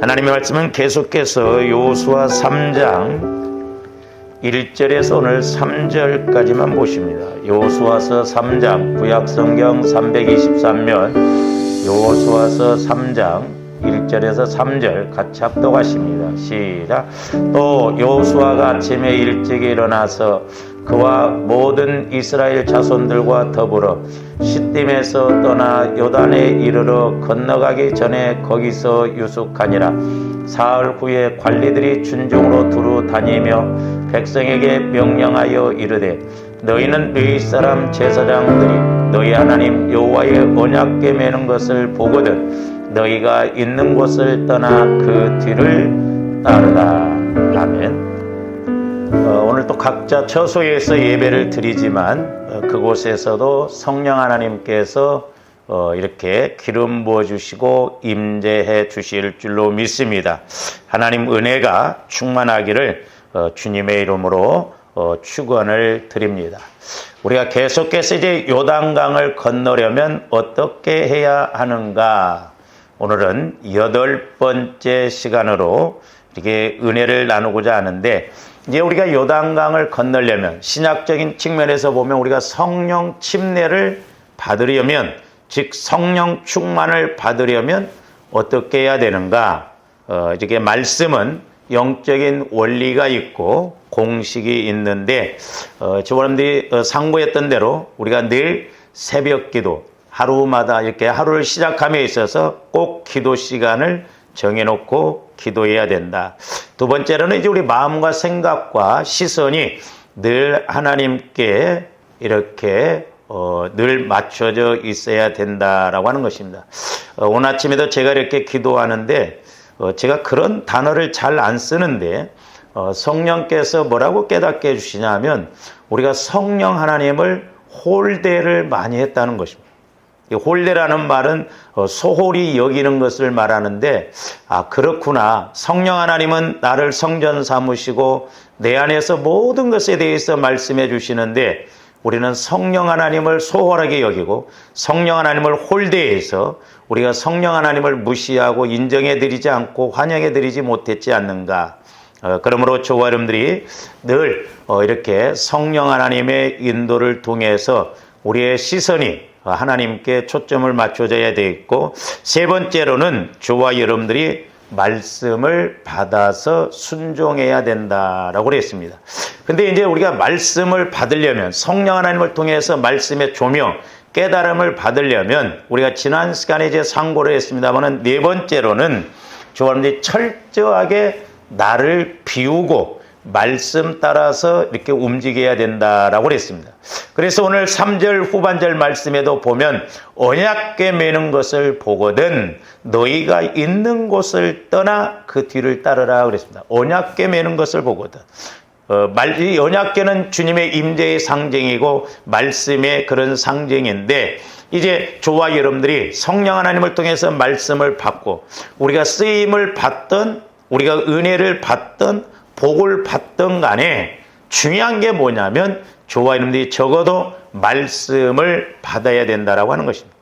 하나님의 말씀은 계속해서 여호수아 3장 1절에서 오늘 3절까지만 보십니다. 여호수아서 3장 구약성경 323면 여호수아서 3장 1절에서 3절 같이 합독하십니다. 시작. 또 여호수아가 아침에 일찍이 일어나서 그와 모든 이스라엘 자손들과 더불어 시딤에서 떠나 요단에 이르러 건너가기 전에 거기서 유숙하니라. 사흘 후에 관리들이 준종으로 두루 다니며 백성에게 명령하여 이르되 너희는 너희 사람 제사장들이 너희 하나님 여호와의 언약궤 매는 것을 보거든 너희가 있는 곳을 떠나 그 뒤를 따르라. 아멘. 오늘 또 각자 처소에서 예배를 드리지만 그곳에서도 성령 하나님께서 이렇게 기름 부어주시고 임재해 주실 줄로 믿습니다. 하나님 은혜가 충만하기를 주님의 이름으로 축원을 드립니다. 우리가 계속해서 이제 요단강을 건너려면 어떻게 해야 하는가? 오늘은 8번째 시간으로 이렇게 은혜를 나누고자 하는데, 이제 우리가 요단강을 건너려면 신약적인 측면에서 보면 우리가 성령 침례를 받으려면, 즉 성령 충만을 받으려면 어떻게 해야 되는가? 이렇게 말씀은 영적인 원리가 있고 공식이 있는데, 저번에 상고했던 대로 우리가 늘 새벽 기도, 하루마다 이렇게 하루를 시작함에 있어서 꼭 기도 시간을 정해놓고 기도해야 된다. 두 번째로는 이제 우리 마음과 생각과 시선이 늘 하나님께 이렇게 늘 맞춰져 있어야 된다라고 하는 것입니다. 오늘 아침에도 제가 이렇게 기도하는데 제가 그런 단어를 잘 안 쓰는데 성령께서 뭐라고 깨닫게 해주시냐면 우리가 성령 하나님을 홀대를 많이 했다는 것입니다. 홀대라는 말은 소홀히 여기는 것을 말하는데, 그렇구나. 성령 하나님은 나를 성전 삼으시고 내 안에서 모든 것에 대해서 말씀해 주시는데 우리는 성령 하나님을 소홀하게 여기고 성령 하나님을 홀대해서 우리가 성령 하나님을 무시하고 인정해 드리지 않고 환영해 드리지 못했지 않는가. 그러므로 저와 여러분들이 늘 이렇게 성령 하나님의 인도를 통해서 우리의 시선이 하나님께 초점을 맞춰져야 되겠고, 세 번째로는 저와 여러분들이 말씀을 받아서 순종해야 된다라고 그랬습니다. 근데 이제 우리가 말씀을 받으려면 성령 하나님을 통해서 말씀의 조명, 깨달음을 받으려면 우리가 지난 시간에 이제 상고를 했습니다만은 네 번째로는 저와 여러분들이 철저하게 나를 비우고 말씀 따라서 이렇게 움직여야 된다라고 그랬습니다. 그래서 오늘 3절 후반절 말씀에도 보면 언약궤 매는 것을 보거든 너희가 있는 곳을 떠나 그 뒤를 따르라 그랬습니다. 언약궤 매는 것을 보거든. 이 언약궤는 주님의 임재의 상징이고 말씀의 그런 상징인데, 이제 저와 여러분들이 성령 하나님을 통해서 말씀을 받고 우리가 쓰임을 받던, 우리가 은혜를 받던, 복을 받던 간에 중요한 게 뭐냐면 저와 여러분들이 적어도 말씀을 받아야 된다라고 하는 것입니다.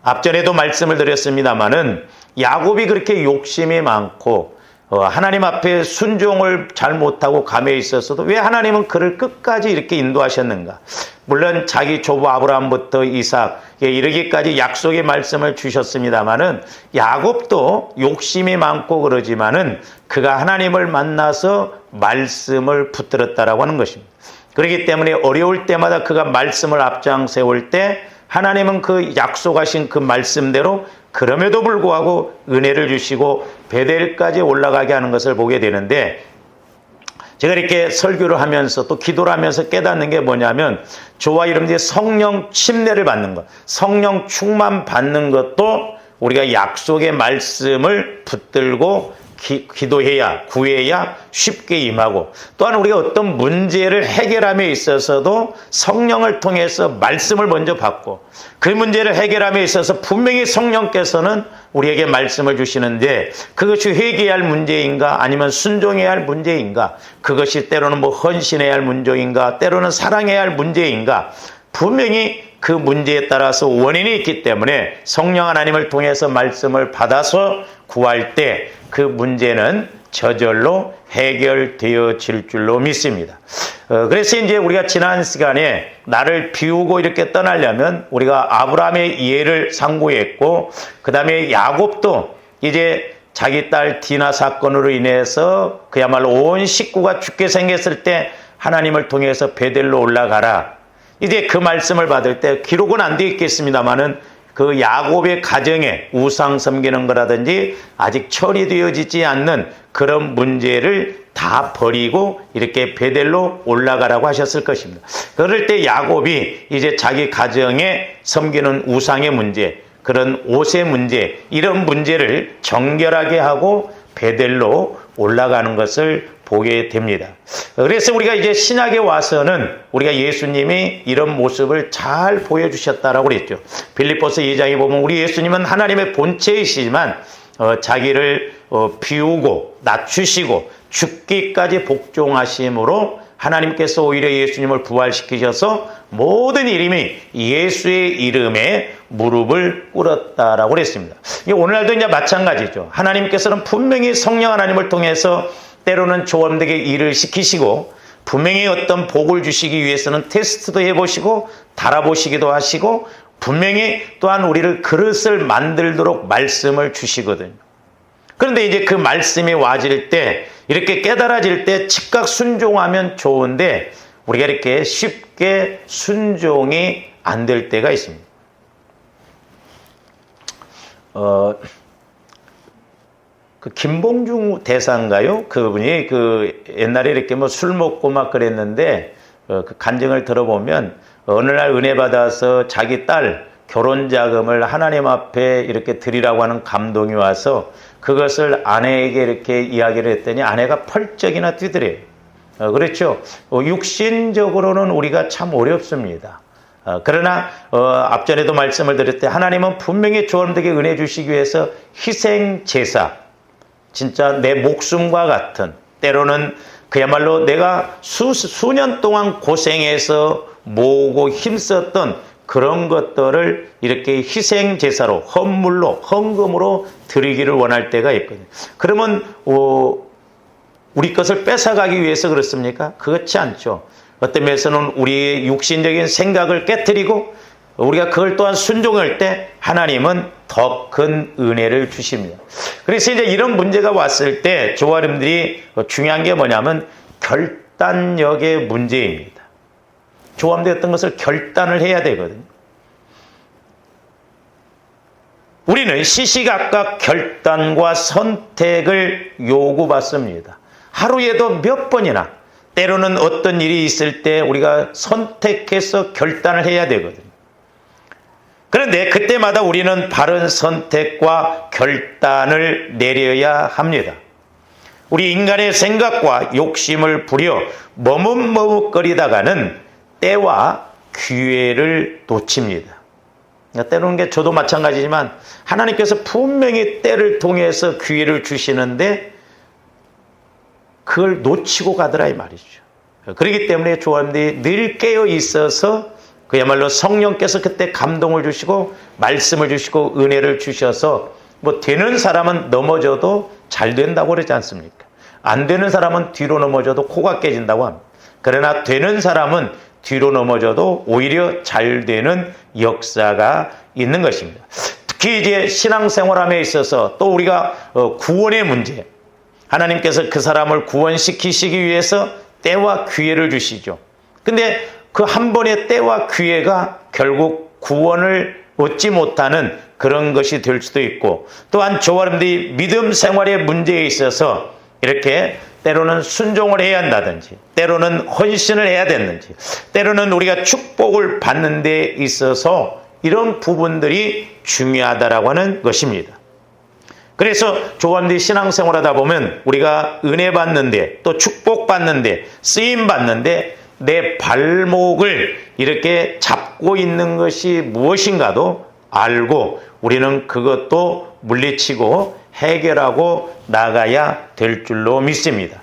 앞전에도 말씀을 드렸습니다마는 야곱이 그렇게 욕심이 많고 하나님 앞에 순종을 잘 못하고 감에 있었어도 왜 하나님은 그를 끝까지 이렇게 인도하셨는가? 물론 자기 조부 아브라함부터 이삭에 이르기까지 약속의 말씀을 주셨습니다마는 야곱도 욕심이 많고 그러지만은 그가 하나님을 만나서 말씀을 붙들었다라고 하는 것입니다. 그렇기 때문에 어려울 때마다 그가 말씀을 앞장 세울 때 하나님은 그 약속하신 그 말씀대로 그럼에도 불구하고 은혜를 주시고 베델까지 올라가게 하는 것을 보게 되는데, 제가 이렇게 설교를 하면서 또 기도를 하면서 깨닫는 게 뭐냐면 저와 여러분들이 성령 침례를 받는 것, 성령 충만 받는 것도 우리가 약속의 말씀을 붙들고 기도해야, 구해야 쉽게 임하고, 또한 우리가 어떤 문제를 해결함에 있어서도 성령을 통해서 말씀을 먼저 받고 그 문제를 해결함에 있어서 분명히 성령께서는 우리에게 말씀을 주시는데 그것이 회개해야 할 문제인가 아니면 순종해야 할 문제인가, 그것이 때로는 헌신해야 할 문제인가 때로는 사랑해야 할 문제인가, 분명히 그 문제에 따라서 원인이 있기 때문에 성령 하나님을 통해서 말씀을 받아서 구할 때 그 문제는 저절로 해결되어질 줄로 믿습니다. 그래서 이제 우리가 지난 시간에 나를 비우고 이렇게 떠나려면 우리가 아브라함의 예를 상고했고, 그 다음에 야곱도 이제 자기 딸 디나 사건으로 인해서 그야말로 온 식구가 죽게 생겼을 때 하나님을 통해서 베델로 올라가라. 이제 그 말씀을 받을 때 기록은 안 되어 있겠습니다만은 그 야곱의 가정에 우상 섬기는 거라든지 아직 처리되어지지 않는 그런 문제를 다 버리고 이렇게 베델로 올라가라고 하셨을 것입니다. 그럴 때 야곱이 이제 자기 가정에 섬기는 우상의 문제, 그런 옷의 문제, 이런 문제를 정결하게 하고 베델로 올라가는 것을 보게 됩니다. 그래서 우리가 이제 신약에 와서는 우리가 예수님이 이런 모습을 잘 보여주셨다라고 그랬죠. 빌립보서 2장에 보면 우리 예수님은 하나님의 본체이시지만 자기를 비우고 낮추시고 죽기까지 복종하심으로 하나님께서 오히려 예수님을 부활시키셔서 모든 이름이 예수의 이름에 무릎을 꿇었다라고 그랬습니다. 오늘날도 이제 마찬가지죠. 하나님께서는 분명히 성령 하나님을 통해서 때로는 조언되게 일을 시키시고, 분명히 어떤 복을 주시기 위해서는 테스트도 해보시고 달아보시기도 하시고, 분명히 또한 우리를 그릇을 만들도록 말씀을 주시거든요. 그런데 이제 그 말씀이 와질 때, 이렇게 깨달아질 때 즉각 순종하면 좋은데 우리가 이렇게 쉽게 순종이 안 될 때가 있습니다. 그 김봉중 대사인가요? 그분이 그 옛날에 이렇게 뭐 술 먹고 막 그랬는데 그 간증을 들어보면 어느 날 은혜 받아서 자기 딸 결혼 자금을 하나님 앞에 이렇게 드리라고 하는 감동이 와서 그것을 아내에게 이렇게 이야기를 했더니 아내가 펄쩍이나 뛰더래요. 그렇죠. 육신적으로는 우리가 참 어렵습니다. 그러나 앞전에도 말씀을 드릴 때 하나님은 분명히 조언되게 은혜 주시기 위해서 희생 제사, 진짜 내 목숨과 같은, 때로는 그야말로 내가 수년 동안 고생해서 모으고 힘썼던 그런 것들을 이렇게 희생 제사로, 헌물로, 헌금으로 드리기를 원할 때가 있거든요. 그러면 우리 것을 뺏어가기 위해서 그렇습니까? 그렇지 않죠. 어떤 면에서는 우리의 육신적인 생각을 깨트리고 우리가 그걸 또한 순종할 때 하나님은 더 큰 은혜를 주십니다. 그래서 이제 이런 문제가 왔을 때 조화님들이 중요한 게 뭐냐면 결단력의 문제입니다. 조화님들이 어떤 것을 결단을 해야 되거든요. 우리는 시시각각 결단과 선택을 요구받습니다. 하루에도 몇 번이나, 때로는 어떤 일이 있을 때 우리가 선택해서 결단을 해야 되거든요. 그런데 그때마다 우리는 바른 선택과 결단을 내려야 합니다. 우리 인간의 생각과 욕심을 부려 머뭇머뭇거리다가는 때와 기회를 놓칩니다. 때로는 게 저도 마찬가지지만 하나님께서 분명히 때를 통해서 기회를 주시는데 그걸 놓치고 가더라 이 말이죠. 그렇기 때문에 조언들이 늘 깨어 있어서 그야말로 성령께서 그때 감동을 주시고 말씀을 주시고 은혜를 주셔서 뭐 되는 사람은 넘어져도 잘 된다고 그러지 않습니까? 안 되는 사람은 뒤로 넘어져도 코가 깨진다고 합니다. 그러나 되는 사람은 뒤로 넘어져도 오히려 잘 되는 역사가 있는 것입니다. 특히 이제 신앙생활함에 있어서 또 우리가 구원의 문제, 하나님께서 그 사람을 구원시키시기 위해서 때와 기회를 주시죠. 근데 그 한 번의 때와 기회가 결국 구원을 얻지 못하는 그런 것이 될 수도 있고, 또한 조화님들이 믿음 생활의 문제에 있어서 이렇게 때로는 순종을 해야 한다든지, 때로는 헌신을 해야 되는지, 때로는 우리가 축복을 받는 데 있어서 이런 부분들이 중요하다라고 하는 것입니다. 그래서 조화님들이 신앙생활하다 보면 우리가 은혜 받는데, 또 축복 받는데, 쓰임 받는데 내 발목을 이렇게 잡고 있는 것이 무엇인가도 알고 우리는 그것도 물리치고 해결하고 나가야 될 줄로 믿습니다.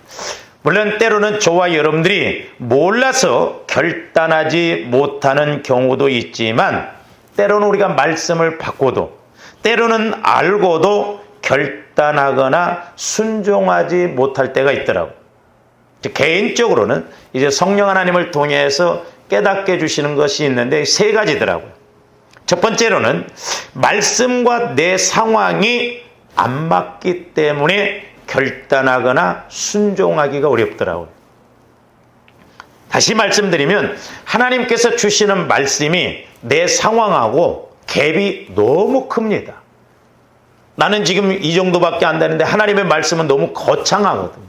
물론 때로는 저와 여러분들이 몰라서 결단하지 못하는 경우도 있지만, 때로는 우리가 말씀을 받고도, 때로는 알고도 결단하거나 순종하지 못할 때가 있더라고요. 개인적으로는 이제 성령 하나님을 통해서 깨닫게 해주시는 것이 있는데 세 가지더라고요. 첫 번째로는 말씀과 내 상황이 안 맞기 때문에 결단하거나 순종하기가 어렵더라고요. 다시 말씀드리면 하나님께서 주시는 말씀이 내 상황하고 갭이 너무 큽니다. 나는 지금 이 정도밖에 안 되는데 하나님의 말씀은 너무 거창하거든요.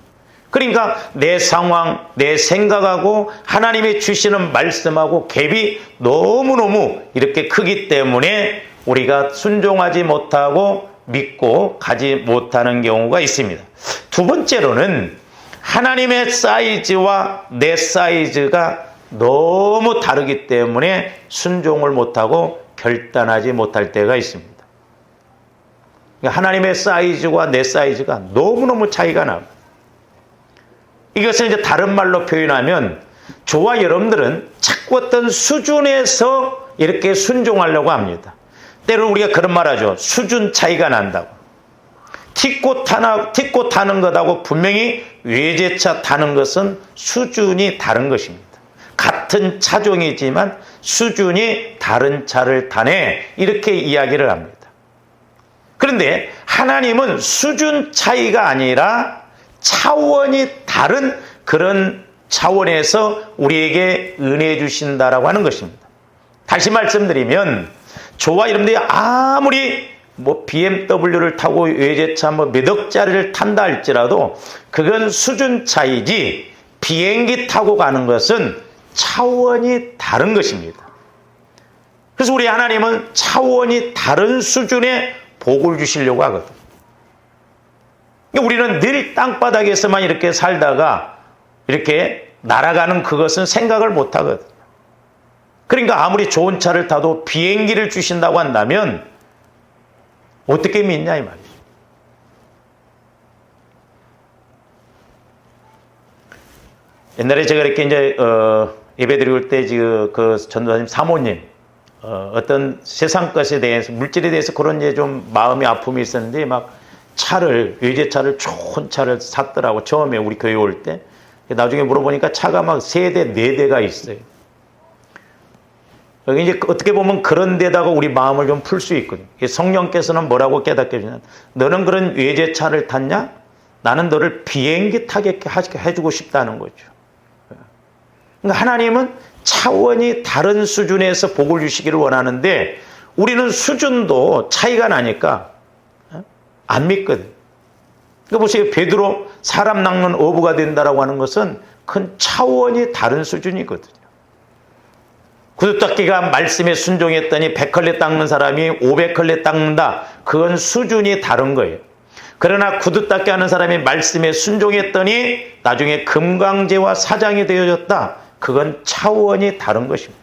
그러니까 내 상황, 내 생각하고 하나님이 주시는 말씀하고 갭이 너무너무 이렇게 크기 때문에 우리가 순종하지 못하고 믿고 가지 못하는 경우가 있습니다. 두 번째로는 하나님의 사이즈와 내 사이즈가 너무 다르기 때문에 순종을 못하고 결단하지 못할 때가 있습니다. 하나님의 사이즈와 내 사이즈가 너무너무 차이가 납니다. 이것을 이제 다른 말로 표현하면 저와 여러분들은 자꾸 어떤 수준에서 이렇게 순종하려고 합니다. 때로는 우리가 그런 말 하죠. 수준 차이가 난다고. 틱고 타는 것하고 분명히 외제차 타는 것은 수준이 다른 것입니다. 같은 차종이지만 수준이 다른 차를 타네 이렇게 이야기를 합니다. 그런데 하나님은 수준 차이가 아니라 차원이 다른 그런 차원에서 우리에게 은혜 주신다라고 하는 것입니다. 다시 말씀드리면 저와 여러분들이 아무리 BMW를 타고 외제차 몇 억짜리를 탄다 할지라도 그건 수준 차이지 비행기 타고 가는 것은 차원이 다른 것입니다. 그래서 우리 하나님은 차원이 다른 수준의 복을 주시려고 하거든요. 우리는 늘 땅바닥에서만 이렇게 살다가 이렇게 날아가는 그것은 생각을 못 하거든요. 그러니까 아무리 좋은 차를 타도 비행기를 주신다고 한다면 어떻게 믿냐 이 말이죠. 옛날에 제가 이렇게 이제 예배 드릴 때 그 전도사님 사모님 어떤 세상 것에 대해서 물질에 대해서 그런 이제 좀 마음의 아픔이 있었는데 막 외제차를 좋은 차를 샀더라고. 처음에 우리 교회 올 때. 나중에 물어보니까 차가 막 3대, 4대가 있어요. 여기 이제 어떻게 보면 그런 데다가 우리 마음을 좀 풀 수 있거든요. 성령께서는 뭐라고 깨닫게 해주냐. 너는 그런 외제차를 탔냐? 나는 너를 비행기 타게 해주고 싶다는 거죠. 그러니까 하나님은 차원이 다른 수준에서 복을 주시기를 원하는데 우리는 수준도 차이가 나니까 안 믿거든. 그러니까 보세요. 베드로 사람 낚는 어부가 된다라고 하는 것은 큰 차원이 다른 수준이거든요. 구두닦기가 말씀에 순종했더니 100컬레 닦는 사람이 500컬레 닦는다. 그건 수준이 다른 거예요. 그러나 구두닦기 하는 사람이 말씀에 순종했더니 나중에 금강제와 사장이 되어졌다. 그건 차원이 다른 것입니다.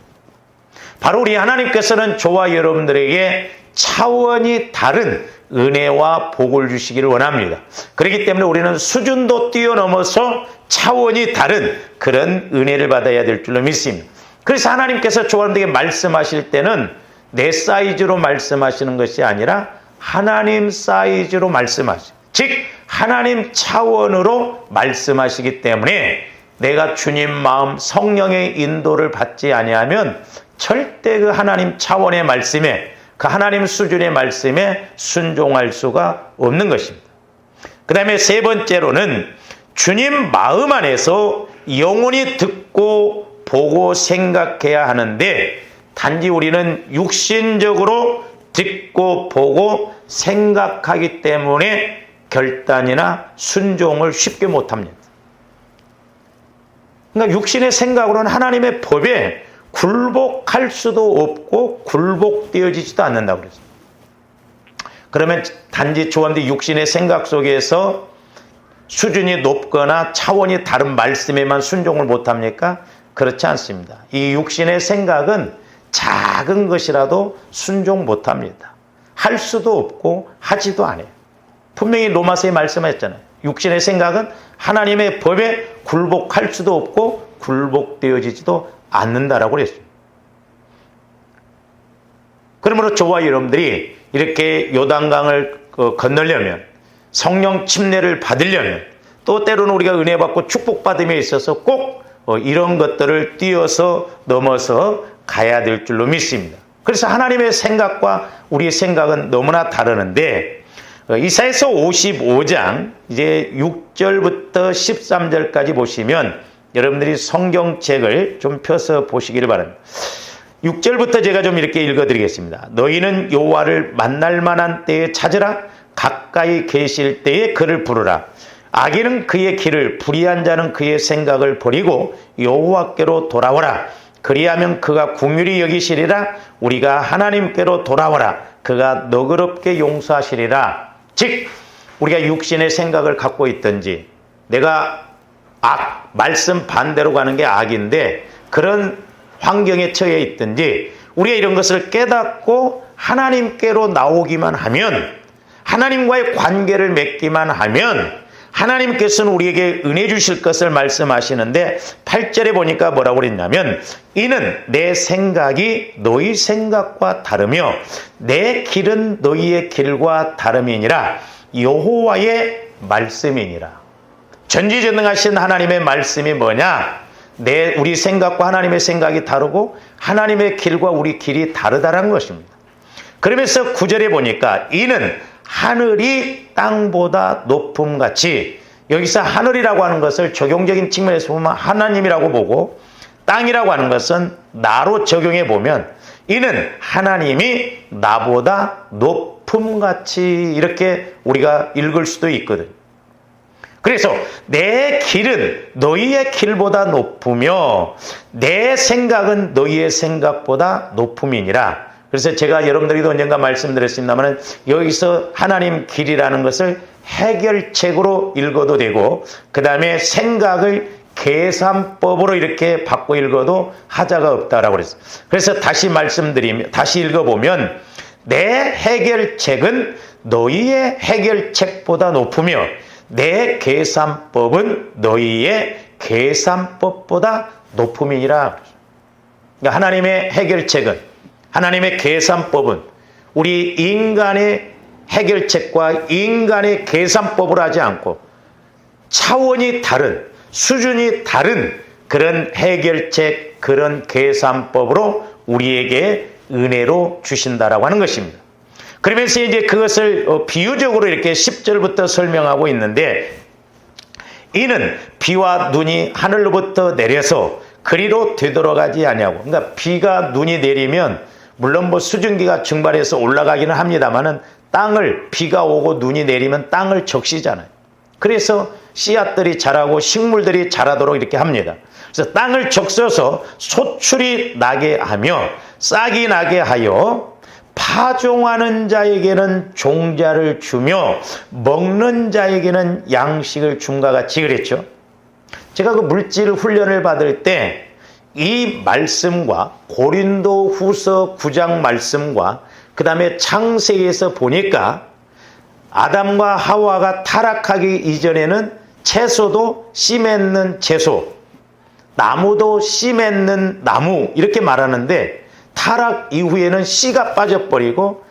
바로 우리 하나님께서는 저와 여러분들에게 차원이 다른 은혜와 복을 주시기를 원합니다. 그렇기 때문에 우리는 수준도 뛰어넘어서 차원이 다른 그런 은혜를 받아야 될 줄로 믿습니다. 그래서 하나님께서 저와 여러분들에게 말씀하실 때는 내 사이즈로 말씀하시는 것이 아니라 하나님 사이즈로 말씀하시죠. 즉 하나님 차원으로 말씀하시기 때문에 내가 주님 마음 성령의 인도를 받지 아니하면 절대 그 하나님 차원의 말씀에 그 하나님 수준의 말씀에 순종할 수가 없는 것입니다. 그 다음에 세 번째로는 주님 마음 안에서 영원히 듣고 보고 생각해야 하는데 단지 우리는 육신적으로 듣고 보고 생각하기 때문에 결단이나 순종을 쉽게 못합니다. 그러니까 육신의 생각으로는 하나님의 법에 굴복할 수도 없고 굴복되어지지도 않는다고 그랬어요. 그러면 단지 조언된 육신의 생각 속에서 수준이 높거나 차원이 다른 말씀에만 순종을 못합니까? 그렇지 않습니다. 이 육신의 생각은 작은 것이라도 순종 못합니다. 할 수도 없고 하지도 않아요. 분명히 로마서에 말씀하셨잖아요. 육신의 생각은 하나님의 법에 굴복할 수도 없고 굴복되어지지도 않는다라고 그랬어요. 그러므로 저와 여러분들이 이렇게 요단강을 건너려면, 성령 침례를 받으려면, 또 때로는 우리가 은혜 받고 축복받음에 있어서 꼭 이런 것들을 뛰어서 넘어서 가야 될 줄로 믿습니다. 그래서 하나님의 생각과 우리의 생각은 너무나 다르는데, 이사야서 55장 이제 6절부터 13절까지 보시면 여러분들이 성경책을 좀 펴서 보시기를 바랍니다. 6절부터 제가 좀 이렇게 읽어드리겠습니다. 너희는 여호와를 만날 만한 때에 찾으라. 가까이 계실 때에 그를 부르라. 악인은 그의 길을, 불의한 자는 그의 생각을 버리고 여호와께로 돌아오라. 그리하면 그가 긍휼히 여기시리라. 우리가 하나님께로 돌아오라. 그가 너그럽게 용서하시리라. 즉 우리가 육신의 생각을 갖고 있든지, 내가 말씀 반대로 가는 게 악인데 그런 환경에 처해 있든지, 우리가 이런 것을 깨닫고 하나님께로 나오기만 하면, 하나님과의 관계를 맺기만 하면 하나님께서는 우리에게 은혜 주실 것을 말씀하시는데, 8절에 보니까 뭐라고 그랬냐면, 이는 내 생각이 너희 생각과 다르며 내 길은 너희의 길과 다름이니라. 여호와의 말씀이니라. 전지전능하신 하나님의 말씀이 뭐냐? 우리 생각과 하나님의 생각이 다르고 하나님의 길과 우리 길이 다르다는 것입니다. 그러면서 9절에 보니까 이는 하늘이 땅보다 높음같이, 여기서 하늘이라고 하는 것을 적용적인 측면에서 보면 하나님이라고 보고, 땅이라고 하는 것은 나로 적용해 보면 이는 하나님이 나보다 높음같이, 이렇게 우리가 읽을 수도 있거든. 그래서 내 길은 너희의 길보다 높으며 내 생각은 너희의 생각보다 높음이니라. 그래서 제가 여러분들에게도 언젠가 말씀드렸습니다만, 여기서 하나님 길이라는 것을 해결책으로 읽어도 되고, 그 다음에 생각을 계산법으로 이렇게 바꿔 읽어도 하자가 없다라고 그랬어요. 그래서 다시 읽어보면, 내 해결책은 너희의 해결책보다 높으며 내 계산법은 너희의 계산법보다 높음이니라. 그러니까 하나님의 해결책은, 하나님의 계산법은 우리 인간의 해결책과 인간의 계산법을 하지 않고 차원이 다른, 수준이 다른 그런 해결책, 그런 계산법으로 우리에게 은혜로 주신다라고 하는 것입니다. 그러면서 이제 그것을 비유적으로 이렇게 10절부터 설명하고 있는데, 이는 비와 눈이 하늘로부터 내려서 그리로 되돌아가지 아니하고, 그러니까 비가 눈이 내리면 물론 수증기가 증발해서 올라가기는 합니다만은, 땅을, 비가 오고 눈이 내리면 땅을 적시잖아요. 그래서 씨앗들이 자라고 식물들이 자라도록 이렇게 합니다. 그래서 땅을 적셔서 소출이 나게 하며 싹이 나게 하여 파종하는 자에게는 종자를 주며 먹는 자에게는 양식을 줌과 같이 그랬죠. 제가 그 물질 훈련을 받을 때 이 말씀과 고린도 후서 9장 말씀과 그 다음에 창세기에서 보니까 아담과 하와가 타락하기 이전에는 채소도 씨 맺는 채소, 나무도 씨 맺는 나무, 이렇게 말하는데, 타락 이후에는 씨가 빠져버리고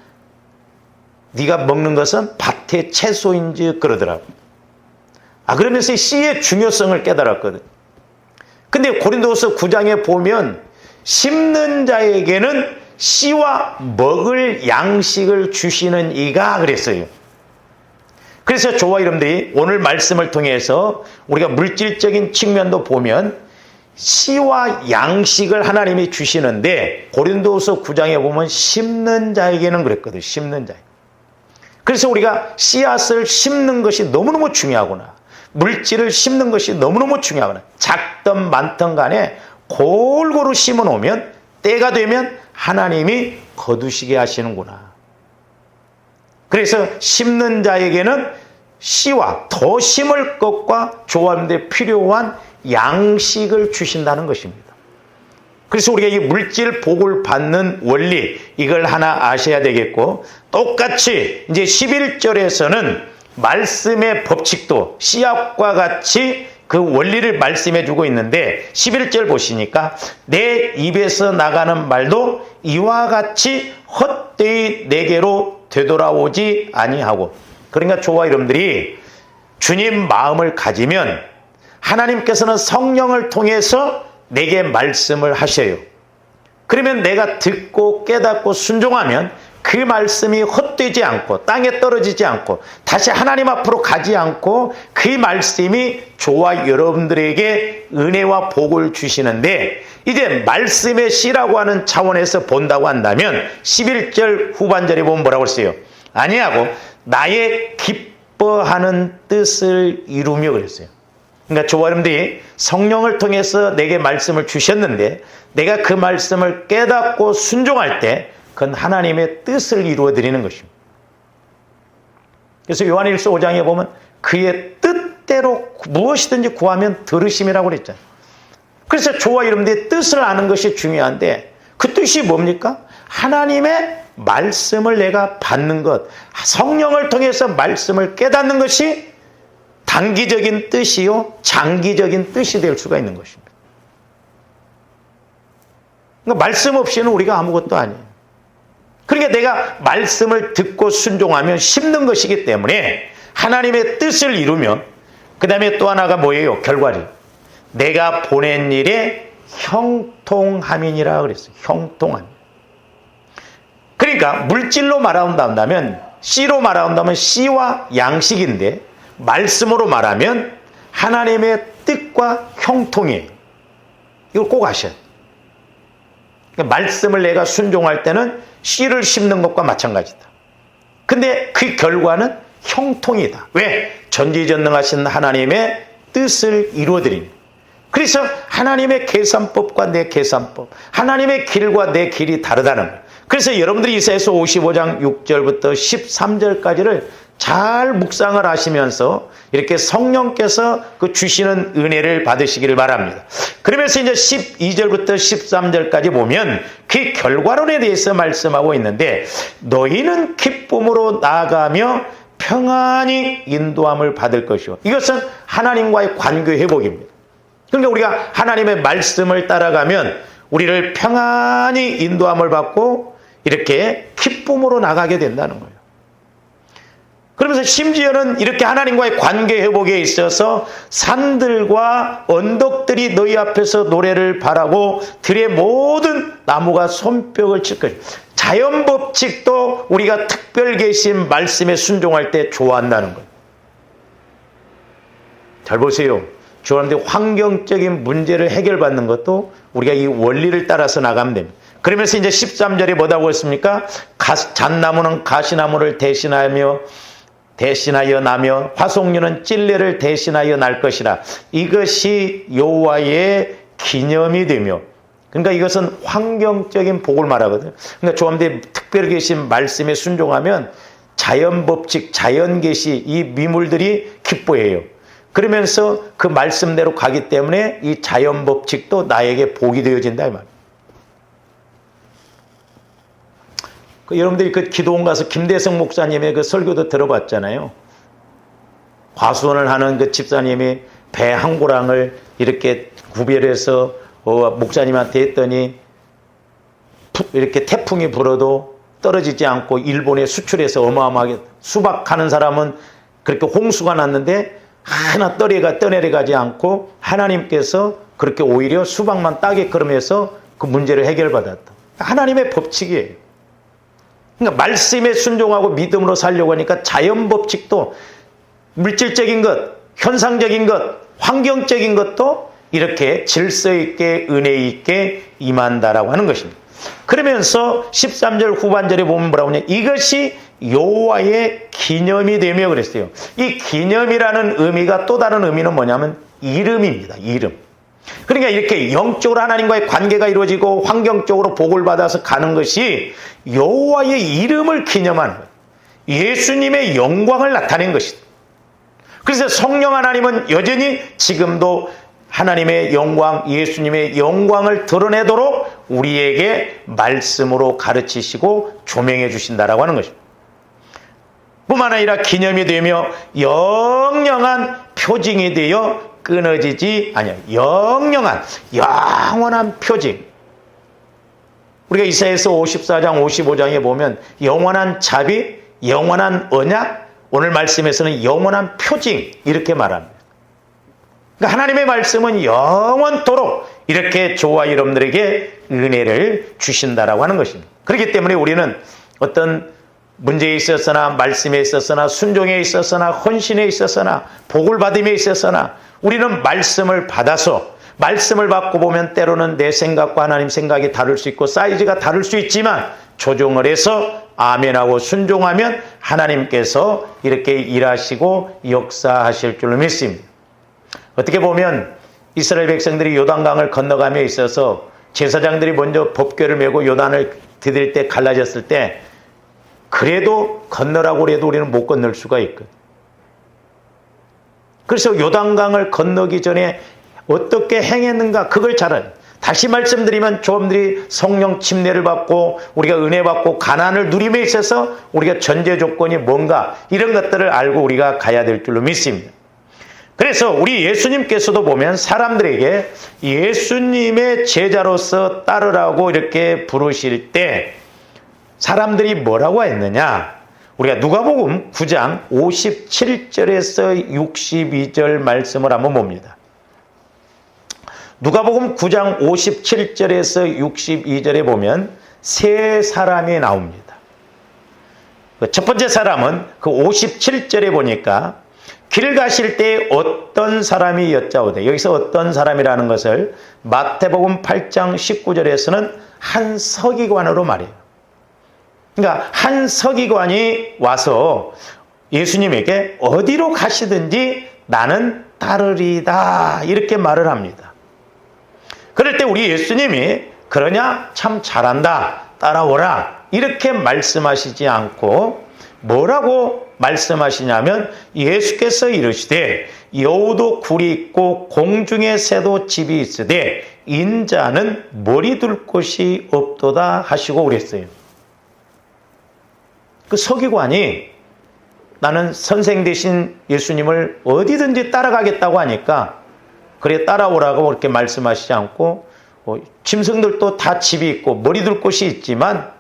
네가 먹는 것은 밭의 채소인지 그러더라고. 그러면서 씨의 중요성을 깨달았거든. 근데 고린도후서 9장에 보면 심는 자에게는 씨와 먹을 양식을 주시는 이가 그랬어요. 그래서 저와 여러분들이 오늘 말씀을 통해서 우리가 물질적인 측면도 보면 씨와 양식을 하나님이 주시는데, 고린도후서 9장에 보면 심는 자에게는 그랬거든요. 심는 자에게. 그래서 우리가 씨앗을 심는 것이 너무너무 중요하구나. 물질을 심는 것이 너무너무 중요하구나. 작든 많든 간에 골고루 심어 놓으면 때가 되면 하나님이 거두시게 하시는구나. 그래서 심는 자에게는 씨와 더 심을 것과 조합에 필요한 양식을 주신다는 것입니다. 그래서 우리가 이 물질 복을 받는 원리, 이걸 하나 아셔야 되겠고, 똑같이 이제 11절에서는 말씀의 법칙도 씨앗과 같이 그 원리를 말씀해 주고 있는데, 11절 보시니까 내 입에서 나가는 말도 이와 같이 헛되이 내게로 되돌아오지 아니하고. 그러니까 저와 여러분들이 주님 마음을 가지면 하나님께서는 성령을 통해서 내게 말씀을 하셔요. 그러면 내가 듣고 깨닫고 순종하면 그 말씀이 헛되지 않고 땅에 떨어지지 않고 다시 하나님 앞으로 가지 않고 그 말씀이 저와 여러분들에게 은혜와 복을 주시는데, 이제 말씀의 씨라고 하는 차원에서 본다고 한다면 11절 후반절에 보면 뭐라고 했어요? 아니하고 나의 기뻐하는 뜻을 이루며 그랬어요. 그러니까 저와 여러분들이 성령을 통해서 내게 말씀을 주셨는데 내가 그 말씀을 깨닫고 순종할 때 그건 하나님의 뜻을 이루어 드리는 것입니다. 그래서 요한일서 5장에 보면 그의 뜻대로 무엇이든지 구하면 들으심이라고 그랬잖아요. 그래서 저와 여러분들의 뜻을 아는 것이 중요한데 그 뜻이 뭡니까? 하나님의 말씀을 내가 받는 것, 성령을 통해서 말씀을 깨닫는 것이 단기적인 뜻이요 장기적인 뜻이 될 수가 있는 것입니다. 그러니까 말씀 없이는 우리가 아무것도 아니에요. 그러니까 내가 말씀을 듣고 순종하면 심는 것이기 때문에 하나님의 뜻을 이루면, 그 다음에 또 하나가 뭐예요? 결과를. 내가 보낸 일에 형통함이니라 그랬어요. 형통함. 그러니까 물질로 말한다면, 씨로 말한다면 씨와 양식인데 말씀으로 말하면 하나님의 뜻과 형통이에요. 이걸 꼭 아셔야 돼요. 그러니까 말씀을 내가 순종할 때는 씨를 심는 것과 마찬가지다. 근데 그 결과는 형통이다. 왜? 전지전능하신 하나님의 뜻을 이루어드립니다. 그래서 하나님의 계산법과 내 계산법, 하나님의 길과 내 길이 다르다는 거예요. 그래서 여러분들이 이사야서 55장 6절부터 13절까지를 잘 묵상을 하시면서 이렇게 성령께서 그 주시는 은혜를 받으시기를 바랍니다. 그러면서 이제 12절부터 13절까지 보면 그 결과론에 대해서 말씀하고 있는데, 너희는 기쁨으로 나아가며 평안히 인도함을 받을 것이요. 이것은 하나님과의 관계 회복입니다. 그러니까 우리가 하나님의 말씀을 따라가면 우리를 평안히 인도함을 받고 이렇게 기쁨으로 나가게 된다는 거예요. 그러면서 심지어는 이렇게 하나님과의 관계 회복에 있어서 산들과 언덕들이 너희 앞에서 노래를 바라고 들의 모든 나무가 손뼉을 칠 것이다. 자연 법칙도 우리가 특별 계신 말씀에 순종할 때 좋아한다는 거예요. 잘 보세요. 저한테 환경적인 문제를 해결받는 것도 우리가 이 원리를 따라서 나가면 됩니다. 그러면서 이제 13절에 뭐라고 했습니까? 잣나무는 가시나무를 대신하여 나며 화석류는 찔레를 대신하여 날 것이라. 이것이 여호와의 기념이 되며, 그러니까 이것은 환경적인 복을 말하거든요. 그러니까 저한테 특별히 계신 말씀에 순종하면 자연 법칙, 자연 계시, 이 미물들이 기뻐해요. 그러면서 그 말씀대로 가기 때문에 이 자연 법칙도 나에게 복이 되어진다 이 말이에요. 여러분들이 그 기도원 가서 김대성 목사님의 그 설교도 들어봤잖아요. 과수원을 하는 그 집사님이 배 한 고랑을 이렇게 구별해서 목사님한테 했더니 이렇게 태풍이 불어도 떨어지지 않고 일본에 수출해서 어마어마하게, 수박하는 사람은 그렇게 홍수가 났는데 하나 떠내려가지 않고 하나님께서 그렇게 오히려 수박만 따게끔 해서 그 문제를 해결받았다. 하나님의 법칙이에요. 그러니까 말씀에 순종하고 믿음으로 살려고 하니까 자연 법칙도 물질적인 것, 현상적인 것, 환경적인 것도 이렇게 질서 있게 은혜 있게 임한다라고 하는 것입니다. 그러면서 13절 후반절에 보면 뭐라고 하냐? 이것이 여호와의 기념이 되며 그랬어요. 이 기념이라는 의미가 또 다른 의미는 뭐냐면 이름입니다. 이름. 그러니까 이렇게 영적으로 하나님과의 관계가 이루어지고 환경적으로 복을 받아서 가는 것이 여호와의 이름을 기념하는 거예요. 예수님의 영광을 나타낸 것이다. 그래서 성령 하나님은 여전히 지금도 하나님의 영광, 예수님의 영광을 드러내도록 우리에게 말씀으로 가르치시고 조명해 주신다라고 하는 것입니다. 뿐만 아니라 기념이 되며 영영한 표징이 되어 끊어지지 아니야. 영영한, 영원한 표징. 우리가 이사야서 54장 55장에 보면 영원한 자비, 영원한 언약, 오늘 말씀에서는 영원한 표징 이렇게 말합니다. 그러니까 하나님의 말씀은 영원토록 이렇게 저와 여러분들에게 은혜를 주신다라고 하는 것입니다. 그렇기 때문에 우리는 어떤 문제에 있어서나 말씀에 있어서나 순종에 있어서나 헌신에 있어서나 복을 받음에 있어서나 우리는 말씀을 받아서 말씀을 받고 보면 때로는 내 생각과 하나님 생각이 다를 수 있고 사이즈가 다를 수 있지만 조정을 해서 아멘하고 순종하면 하나님께서 이렇게 일하시고 역사하실 줄로 믿습니다. 어떻게 보면 이스라엘 백성들이 요단강을 건너감에 있어서 제사장들이 먼저 법궤를 메고 요단을 디딜 때 갈라졌을 때 그래도 건너라고 해도 우리는 못 건널 수가 있거든요. 그래서 요단강을 건너기 전에 어떻게 행했는가 그걸 잘 알아요. 다시 말씀드리면 조금들이 성령 침례를 받고 우리가 은혜 받고 가난을 누림에 있어서 우리가 전제 조건이 뭔가 이런 것들을 알고 우리가 가야 될 줄로 믿습니다. 그래서 우리 예수님께서도 보면 사람들에게 예수님의 제자로서 따르라고 이렇게 부르실 때 사람들이 뭐라고 했느냐? 우리가 누가복음 9장 57절에서 62절 말씀을 한번 봅니다. 누가복음 9장 57절에서 62절에 보면 세 사람이 나옵니다. 첫 번째 사람은 그 57절에 보니까 길 가실 때 어떤 사람이 여짜오되, 여기서 어떤 사람이라는 것을 마태복음 8장 19절에서는 한 서기관으로 말해요. 그러니까 한 서기관이 와서 예수님에게 어디로 가시든지 나는 따르리다 이렇게 말을 합니다. 그럴 때 우리 예수님이 그러냐? 참 잘한다. 따라오라. 이렇게 말씀하시지 않고 뭐라고 말씀하시냐면 예수께서 이르시되 여우도 굴이 있고 공중의 새도 집이 있으되 인자는 머리 둘 곳이 없도다 하시고 그랬어요. 그 서기관이 나는 선생 되신 예수님을 어디든지 따라가겠다고 하니까 그래 따라오라고 그렇게 말씀하시지 않고 짐승들도 다 집이 있고 머리 둘 곳이 있지만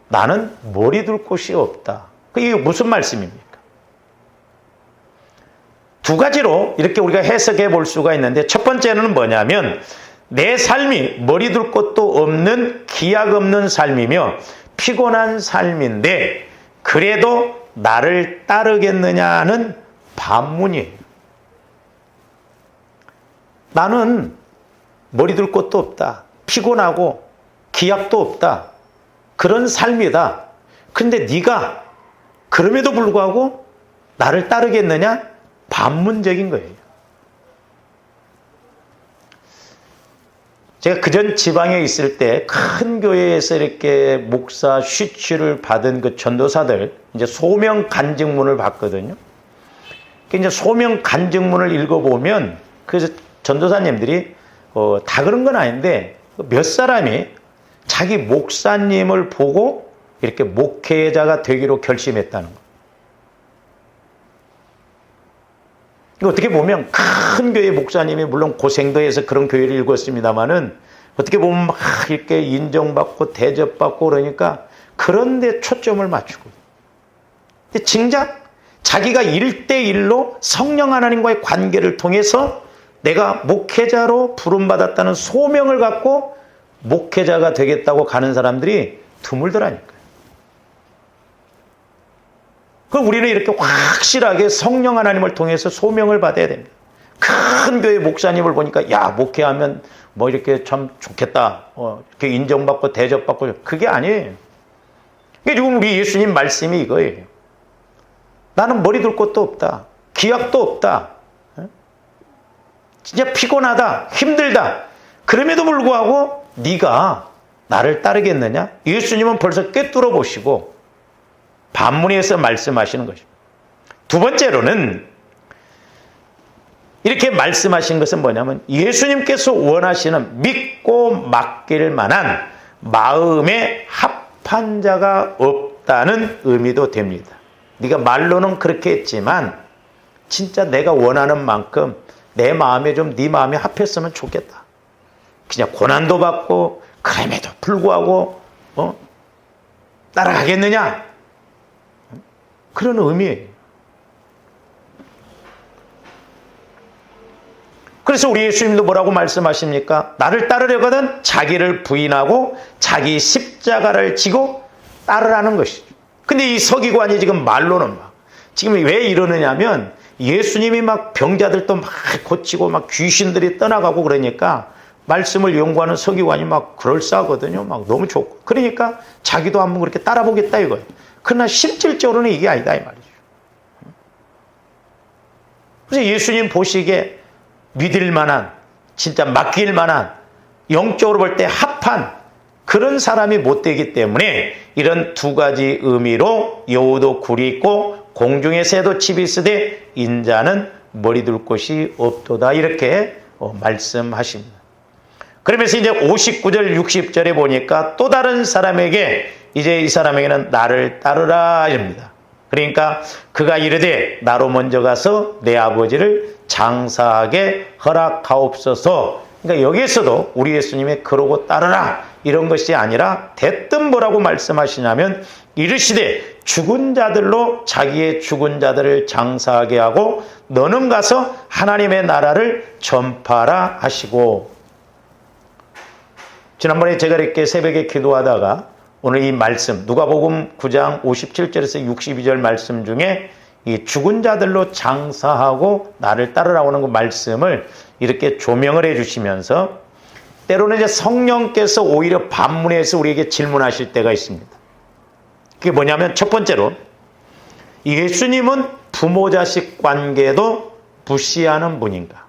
나는 머리 둘 곳이 없다. 이게 무슨 말씀입니까? 두 가지로 이렇게 우리가 해석해 볼 수가 있는데 첫 번째는 뭐냐면 내 삶이 머리 둘 곳도 없는 기약 없는 삶이며 피곤한 삶인데 그래도 나를 따르겠느냐는 반문이에요. 나는 머리 둘 곳도 없다. 피곤하고 기약도 없다. 그런 삶이다. 근데 네가 그럼에도 불구하고 나를 따르겠느냐? 반문적인 거예요. 제가 그전 지방에 있을 때 큰 교회에서 이렇게 목사 슈츠를 받은 그 전도사들 이제 소명 간증문을 봤거든요. 이제 소명 간증문을 읽어보면 그 전도사님들이 다 그런 건 아닌데 몇 사람이 자기 목사님을 보고 이렇게 목회자가 되기로 결심했다는 거. 어떻게 보면 큰 교회 목사님이 물론 고생도 해서 그런 교회를 읽었습니다마는 어떻게 보면 막 이렇게 인정받고 대접받고 그러니까 그런 데 초점을 맞추고. 근데 정작 자기가 1대1로 성령 하나님과의 관계를 통해서 내가 목회자로 부름받았다는 소명을 갖고 목회자가 되겠다고 가는 사람들이 드물더라니까요. 그럼 우리는 이렇게 확실하게 성령 하나님을 통해서 소명을 받아야 됩니다. 큰 교회 목사님을 보니까 야 목회하면 뭐 이렇게 참 좋겠다. 이렇게 인정받고 대접받고 그게 아니에요. 이게 지금 우리 예수님 말씀이 이거예요. 나는 머리 둘 곳도 없다. 기약도 없다. 진짜 피곤하다. 힘들다. 그럼에도 불구하고 네가 나를 따르겠느냐? 예수님은 벌써 꿰뚫어 보시고 반문에서 말씀하시는 것입니다. 두 번째로는 이렇게 말씀하신 것은 뭐냐면 예수님께서 원하시는 믿고 맡길 만한 마음에 합한 자가 없다는 의미도 됩니다. 네가 말로는 그렇게 했지만 진짜 내가 원하는 만큼 내 마음에 좀 네 마음에 합했으면 좋겠다. 그냥 고난도 받고 그럼에도 불구하고 따라가겠느냐? 그런 의미예요. 그래서 우리 예수님도 뭐라고 말씀하십니까? 나를 따르려거든 자기를 부인하고 자기 십자가를 지고 따르라는 것이죠. 근데 이 서기관이 지금 말로는 지금 왜 이러느냐면 예수님이 막 병자들도 막 고치고 막 귀신들이 떠나가고 그러니까 말씀을 연구하는 서기관이 막 그럴싸하거든요. 막 너무 좋고. 그러니까 자기도 한번 그렇게 따라보겠다 이거예요. 그러나 실질적으로는 이게 아니다 이 말이죠. 그래서 예수님 보시기에 믿을 만한, 진짜 맡길 만한, 영적으로 볼 때 합한 그런 사람이 못 되기 때문에 이런 두 가지 의미로 여우도 굴이 있고 공중의 새도 집이 있으되 인자는 머리 둘 곳이 없도다 이렇게 말씀하십니다. 그러면서 이제 59절 60절에 보니까 또 다른 사람에게 이제 이 사람에게는 나를 따르라 입니다. 그러니까 그가 이르되 나로 먼저 가서 내 아버지를 장사하게 허락하옵소서. 그러니까 여기에서도 우리 예수님의 그러고 따르라 이런 것이 아니라 대뜸 뭐라고 말씀하시냐면 이르시되 죽은 자들로 자기의 죽은 자들을 장사하게 하고 너는 가서 하나님의 나라를 전파하라 하시고. 지난번에 제가 이렇게 새벽에 기도하다가 오늘 이 말씀 누가복음 9장 57절에서 62절 말씀 중에 이 죽은 자들로 장사하고 나를 따르라고 하는 그 말씀을 이렇게 조명을 해 주시면서 때로는 이제 성령께서 오히려 반문해서 우리에게 질문하실 때가 있습니다. 그게 뭐냐면 첫 번째로 예수님은 부모 자식 관계도 무시하는 분인가?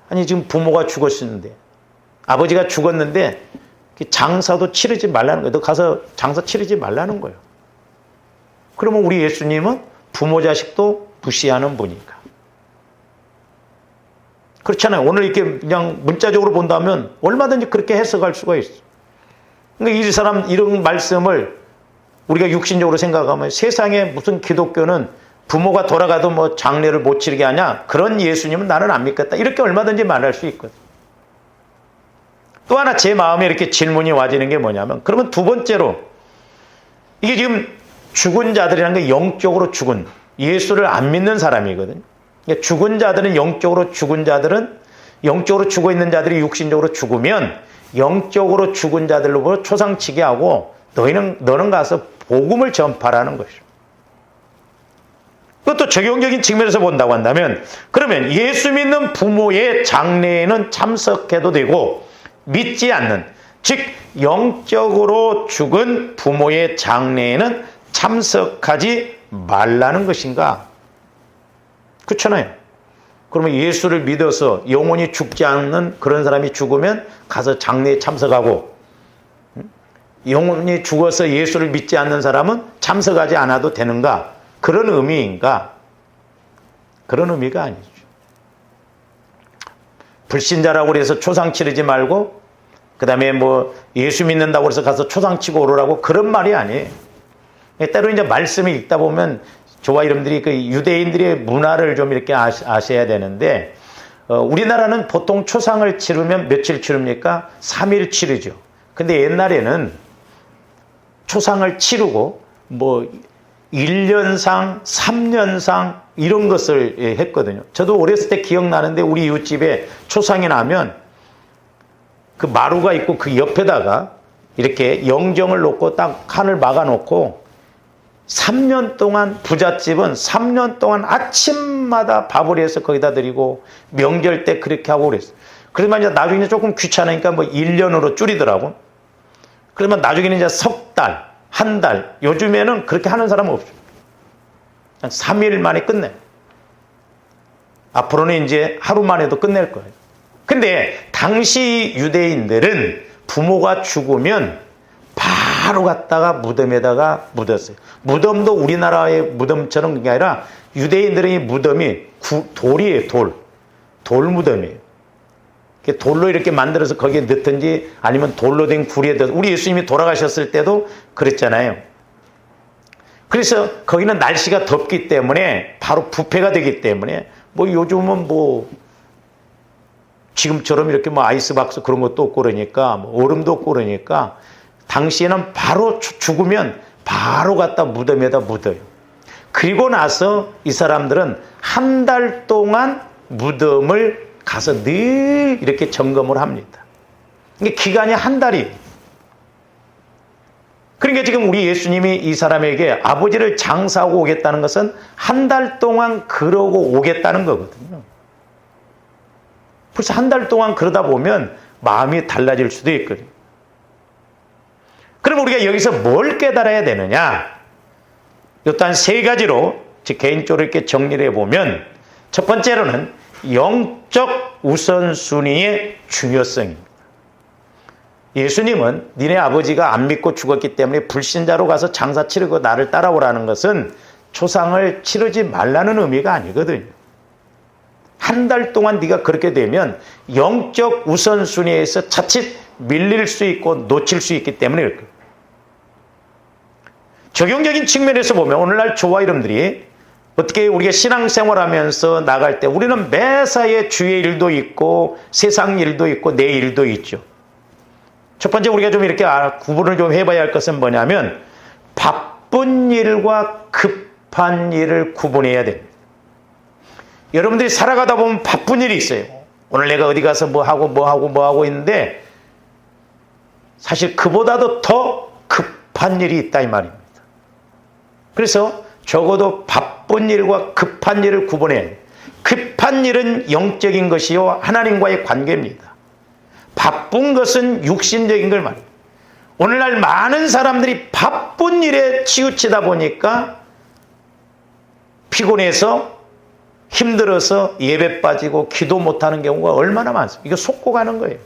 아니 지금 부모가 죽었는데 아버지가 죽었는데 장사도 치르지 말라는 거예요. 너 가서 장사 치르지 말라는 거예요. 그러면 우리 예수님은 부모 자식도 무시하는 분인가? 그렇잖아요. 오늘 이렇게 그냥 문자적으로 본다면 얼마든지 그렇게 해석할 수가 있어. 그러니까 이 사람 이런 말씀을 우리가 육신적으로 생각하면 세상에 무슨 기독교는 부모가 돌아가도 뭐 장례를 못 치르게 하냐? 그런 예수님은 나는 안 믿겠다. 이렇게 얼마든지 말할 수 있거든. 또 하나 제 마음에 이렇게 질문이 와지는 게 뭐냐면 그러면 두 번째로 이게 지금 죽은 자들이라는 게 영적으로 죽은 예수를 안 믿는 사람이거든요. 그러니까 죽은 자들은 영적으로 죽은 자들은 영적으로 죽어 있는 자들이 육신적으로 죽으면 영적으로 죽은 자들로 초상치게 하고 너는 가서 복음을 전파라는 것이죠. 그것도 적용적인 측면에서 본다고 한다면 그러면 예수 믿는 부모의 장례에는 참석해도 되고 믿지 않는 즉 영적으로 죽은 부모의 장례에는 참석하지 말라는 것인가? 그렇잖아요. 그러면 예수를 믿어서 영원히 죽지 않는 그런 사람이 죽으면 가서 장례에 참석하고 영원히 죽어서 예수를 믿지 않는 사람은 참석하지 않아도 되는가? 그런 의미인가? 그런 의미가 아니죠. 불신자라고 해서 초상 치르지 말고 그 다음에 뭐 예수 믿는다고 해서 가서 초상 치고 오르라고 그런 말이 아니에요. 때로 이제 말씀을 읽다 보면 저와 여러분들이 그 유대인들의 문화를 좀 이렇게 아셔야 되는데 우리나라는 보통 초상을 치르면 며칠 치릅니까? 3일 치르죠. 근데 옛날에는 초상을 치르고 뭐 1년상, 3년상 이런 것을 했거든요. 저도 어렸을 때 기억나는데 우리 이웃집에 초상이 나면 그 마루가 있고 그 옆에다가 이렇게 영정을 놓고 딱 칸을 막아놓고 3년 동안 부잣집은 3년 동안 아침마다 밥을 해서 거기다 드리고 명절 때 그렇게 하고 그랬어요. 그러면 이제 나중에 조금 귀찮으니까 뭐 1년으로 줄이더라고. 그러면 나중에는 이제 석 달, 한 달. 요즘에는 그렇게 하는 사람은 없어요. 3일 만에 끝내. 앞으로는 이제 하루 만에도 끝낼 거예요. 근데 당시 유대인들은 부모가 죽으면 바로 갔다가 무덤에다가 묻었어요. 무덤도 우리나라의 무덤처럼 그게 아니라 유대인들의 이 무덤이 돌이에요. 돌 무덤이에요. 돌로 이렇게 만들어서 거기에 넣든지 아니면 돌로 된 구리에 넣어서 우리 예수님이 돌아가셨을 때도 그랬잖아요. 그래서 거기는 날씨가 덥기 때문에 바로 부패가 되기 때문에 뭐 요즘은 뭐 지금처럼 이렇게 뭐 아이스박스 그런 것도 없고 그러니까 뭐 얼음도 없고 그러니까 당시에는 바로 죽으면 바로 갖다 무덤에다 묻어요. 그리고 나서 이 사람들은 한 달 동안 무덤을 가서 늘 이렇게 점검을 합니다. 이게 기간이 한 달이에요. 그러니까 지금 우리 예수님이 이 사람에게 아버지를 장사하고 오겠다는 것은 한 달 동안 그러고 오겠다는 거거든요. 벌써 한 달 동안 그러다 보면 마음이 달라질 수도 있거든요. 그럼 우리가 여기서 뭘 깨달아야 되느냐? 일단 세 가지로 개인적으로 이렇게 정리를 해보면, 첫 번째로는 영적 우선순위의 중요성입니다. 예수님은 니네 아버지가 안 믿고 죽었기 때문에 불신자로 가서 장사 치르고 나를 따라오라는 것은 초상을 치르지 말라는 의미가 아니거든요. 한 달 동안 네가 그렇게 되면 영적 우선순위에서 자칫 밀릴 수 있고 놓칠 수 있기 때문에 그럴 거예요. 적용적인 측면에서 보면 오늘날 저와 여러분들이 어떻게 우리가 신앙생활하면서 나갈 때 우리는 매사에 주의 일도 있고 세상 일도 있고 내 일도 있죠. 첫 번째 우리가 좀 이렇게 구분을 좀 해봐야 할 것은 뭐냐면 바쁜 일과 급한 일을 구분해야 됩니다. 여러분들이 살아가다 보면 바쁜 일이 있어요. 오늘 내가 어디 가서 뭐 하고 있는데 사실 그보다도 더 급한 일이 있다 이 말입니다. 그래서 적어도 바쁜 일과 급한 일을 구분해야 해요. 급한 일은 영적인 것이요 하나님과의 관계입니다. 바쁜 것은 육신적인 걸 말해요. 오늘날 많은 사람들이 바쁜 일에 치우치다 보니까 피곤해서 힘들어서 예배 빠지고 기도 못하는 경우가 얼마나 많습니까? 이거 속고 가는 거예요.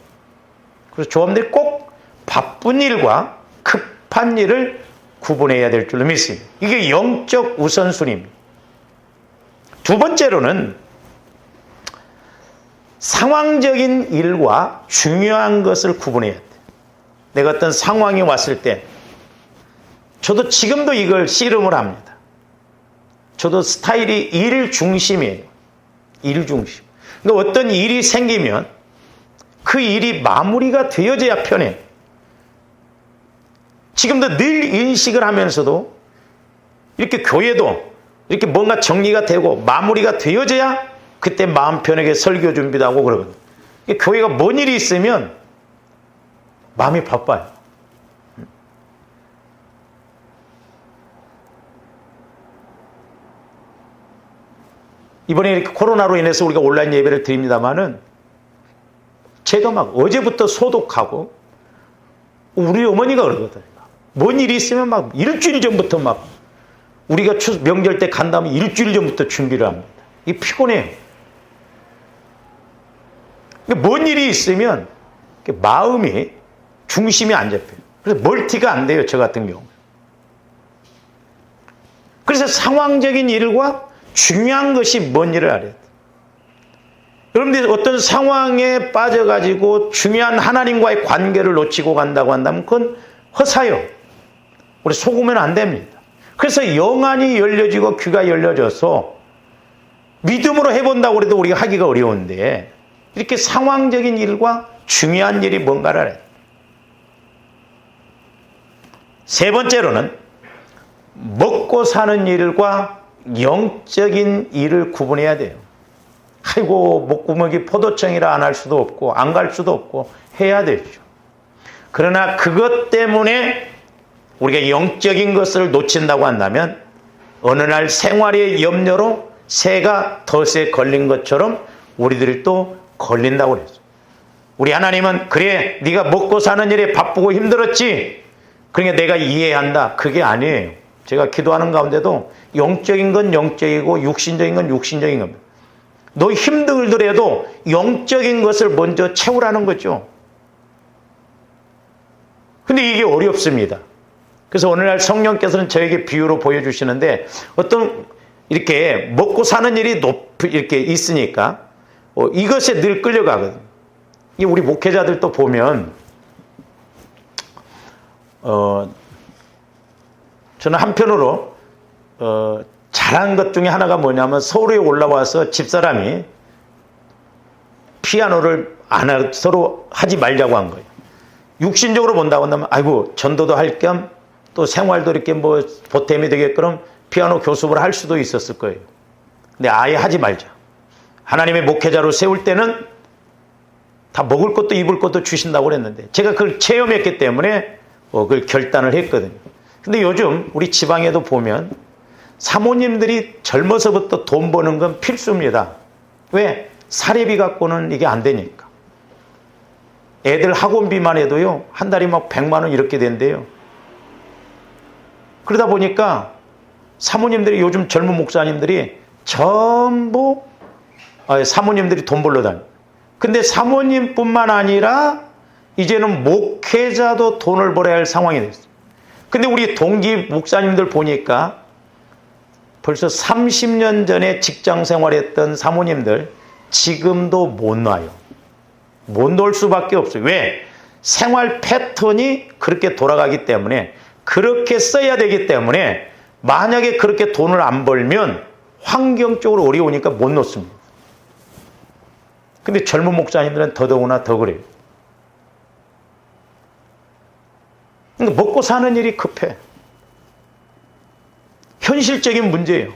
그래서 조합들이 꼭 바쁜 일과 급한 일을 구분해야 될 줄로 믿습니다. 이게 영적 우선순위입니다. 두 번째로는 상황적인 일과 중요한 것을 구분해야 돼요. 내가 어떤 상황이 왔을 때 저도 지금도 이걸 씨름을 합니다. 저도 스타일이 일 중심이에요. 일 중심. 그러니까 어떤 일이 생기면 그 일이 마무리가 되어져야 편해요. 지금도 늘 인식을 하면서도 이렇게 교회도 이렇게 뭔가 정리가 되고 마무리가 되어져야 그때 마음 편하게 설교 준비도 하고 그러거든요. 교회가 뭔 일이 있으면 마음이 바빠요. 이번에 이렇게 코로나로 인해서 우리가 온라인 예배를 드립니다만은 제가 막 어제부터 소독하고 우리 어머니가 그러거든요. 뭔 일이 있으면 막 일주일 전부터 막 우리가 명절 때 간다면 일주일 전부터 준비를 합니다. 이게 피곤해요. 뭔 일이 있으면 마음이 중심이 안 잡혀요. 그래서 멀티가 안 돼요. 저 같은 경우. 그래서 상황적인 일과 중요한 것이 뭔 일을 알아야 돼요. 여러분들이 어떤 상황에 빠져가지고 중요한 하나님과의 관계를 놓치고 간다고 한다면 그건 허사요. 우리 속으면 안 됩니다. 그래서 영안이 열려지고 귀가 열려져서 믿음으로 해본다고 해도 우리가 하기가 어려운데 이렇게 상황적인 일과 중요한 일이 뭔가를 알아야 돼요. 세 번째로는 먹고 사는 일과 영적인 일을 구분해야 돼요. 아이고 목구멍이 포도청이라 안 할 수도 없고 안 갈 수도 없고 해야 되죠. 그러나 그것 때문에 우리가 영적인 것을 놓친다고 한다면 어느 날 생활의 염려로 새가 덫에 걸린 것처럼 우리들이 또 걸린다고 그랬어요. 우리 하나님은 그래 네가 먹고 사는 일에 바쁘고 힘들었지 그러니까 내가 이해한다. 그게 아니에요. 제가 기도하는 가운데도 영적인 건 영적이고 육신적인 건 육신적인 겁니다. 너 힘들더라도 영적인 것을 먼저 채우라는 거죠. 근데 이게 어렵습니다. 그래서 오늘날 성령께서는 저에게 비유로 보여주시는데 어떤 이렇게 먹고 사는 일이 이렇게 있으니까 이것에 늘 끌려가거든요. 이 우리 목회자들도 보면 저는 한편으로 잘한 것 중에 하나가 뭐냐면 서울에 올라와서 집사람이 피아노를 서로 하지 말자고 한 거예요. 육신적으로 본다고 한다면 아이고 전도도 할 겸 또 생활도 이렇게 뭐 보탬이 되게끔 피아노 교습을 할 수도 있었을 거예요. 근데 아예 하지 말자. 하나님의 목회자로 세울 때는 다 먹을 것도 입을 것도 주신다고 그랬는데 제가 그걸 체험했기 때문에 그걸 결단을 했거든요. 근데 요즘 우리 지방에도 보면 사모님들이 젊어서부터 돈 버는 건 필수입니다. 왜? 사례비 갖고는 이게 안 되니까. 애들 학원비만 해도요, 한 달에 막 100만 원 이렇게 된대요. 그러다 보니까 사모님들이 요즘 젊은 목사님들이 전부 사모님들이 돈 벌러 다녀요. 근데 사모님뿐만 아니라 이제는 목회자도 돈을 벌어야 할 상황이 됐어요. 근데 우리 동기 목사님들 보니까 벌써 30년 전에 직장 생활했던 사모님들 지금도 못 놔요. 못 놀 수밖에 없어요. 왜? 생활 패턴이 그렇게 돌아가기 때문에 그렇게 써야 되기 때문에 만약에 그렇게 돈을 안 벌면 환경적으로 어려우니까 못 놓습니다. 근데 젊은 목사님들은 더더구나 더 그래요. 그러니까 먹고 사는 일이 급해. 현실적인 문제예요.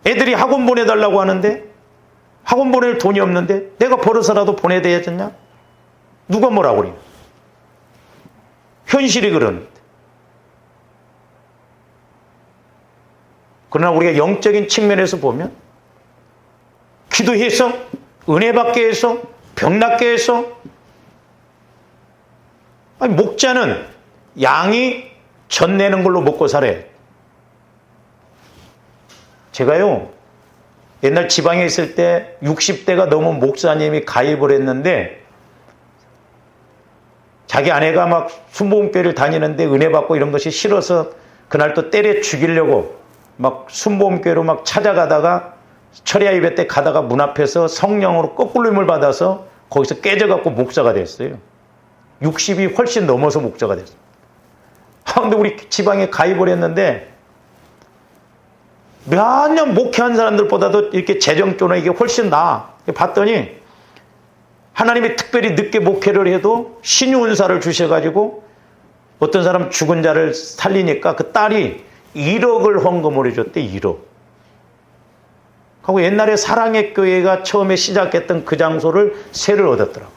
애들이 학원 보내달라고 하는데 학원 보낼 돈이 없는데 내가 벌어서라도 보내야 되겠냐? 누가 뭐라고 그래요? 현실이 그러는데. 그러나 우리가 영적인 측면에서 보면 기도해서 은혜 받게 해서 병 낫게 해서 목자는 양이 전 내는 걸로 먹고 살아요. 제가요 옛날 지방에 있을 때 60대가 넘은 목사님이 가입을 했는데 자기 아내가 막 순복음교회를 다니는데 은혜 받고 이런 것이 싫어서 그날 또 때려 죽이려고 막 순복음교회로 막 찾아가다가 철야 예배 때 가다가 문 앞에서 성령으로 거꾸로 힘을 받아서 거기서 깨져갖고 목사가 됐어요. 60이 훨씬 넘어서 목사가 됐어요. 근데 우리 지방에 가입을 했는데 몇 년 목회한 사람들보다도 이렇게 재정적으로 이게 훨씬 나아. 봤더니 하나님이 특별히 늦게 목회를 해도 신유은사를 주셔가지고 어떤 사람 죽은 자를 살리니까 그 딸이 1억을 헌금을 해줬대. 1억. 그리고 옛날에 사랑의 교회가 처음에 시작했던 그 장소를 세를 얻었더라고.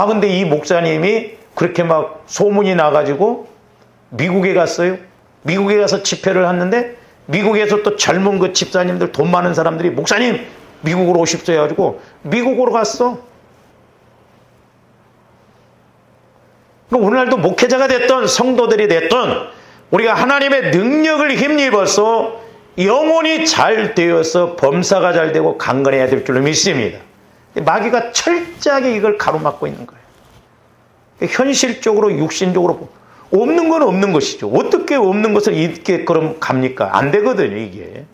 근데 이 목사님이 그렇게 막 소문이 나가지고 미국에 갔어요. 미국에 가서 집회를 했는데 미국에서 또 젊은 그 집사님들 돈 많은 사람들이 목사님 미국으로 오십시오 해가지고 미국으로 갔어. 오늘날도 목회자가 됐던 성도들이 됐던 우리가 하나님의 능력을 힘입어서 영혼이 잘 되어서 범사가 잘 되고 강건해야 될 줄로 믿습니다. 마귀가 철저하게 이걸 가로막고 있는 거예요. 현실적으로 육신적으로 없는 건 없는 것이죠. 어떻게 없는 것을 있게 그럼 갑니까? 안 되거든요, 이게.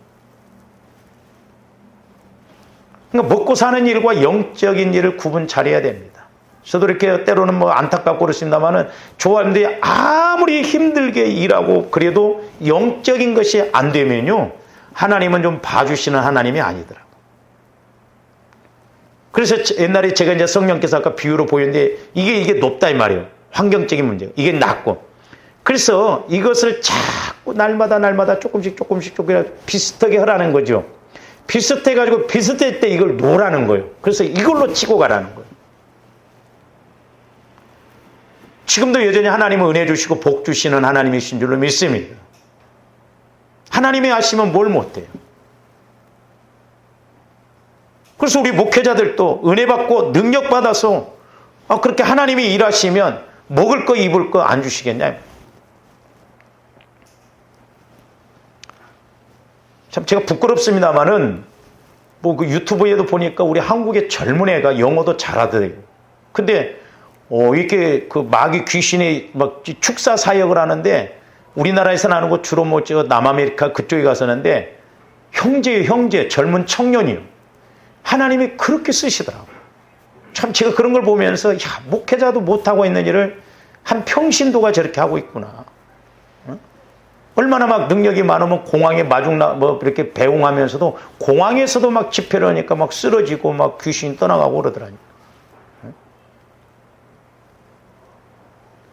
그러니까 먹고 사는 일과 영적인 일을 구분 잘해야 됩니다. 저도 이렇게 때로는 뭐 안타깝고 그렇습니다만은 좋아하는데 아무리 힘들게 일하고 그래도 영적인 것이 안 되면요. 하나님은 좀 봐주시는 하나님이 아니더라고요. 그래서 옛날에 제가 이제 성령께서 아까 비유로 보였는데 이게 높다 이 말이에요. 환경적인 문제. 이게 낮고. 그래서 이것을 자꾸 날마다 조금씩 비슷하게 하라는 거죠. 비슷해가지고 비슷할 때 이걸 놓으라는 거예요. 그래서 이걸로 치고 가라는 거예요. 지금도 여전히 하나님은 은혜 주시고 복 주시는 하나님이신 줄로 믿습니다. 하나님이 하시면 뭘 못해요. 그래서 우리 목회자들도 은혜 받고 능력 받아서 그렇게 하나님이 일하시면 먹을 거 입을 거 안 주시겠냐. 참 제가 부끄럽습니다만은 뭐 그 유튜브에도 보니까 우리 한국의 젊은 애가 영어도 잘하더래요. 근데 이렇게 그 마귀 귀신이 막 축사 사역을 하는데 우리나라에서는 하는 거 주로 뭐 저 남아메리카 그쪽에 가서는데 형제예요, 형제. 젊은 청년이요. 하나님이 그렇게 쓰시더라고요. 참 제가 그런 걸 보면서 목회자도 못하고 있는 일을 한 평신도가 저렇게 하고 있구나. 얼마나 막 능력이 많으면 공항에 뭐 이렇게 배웅하면서도 공항에서도 막 집회를 하니까 막 쓰러지고 막 귀신이 떠나가고 그러더라니까.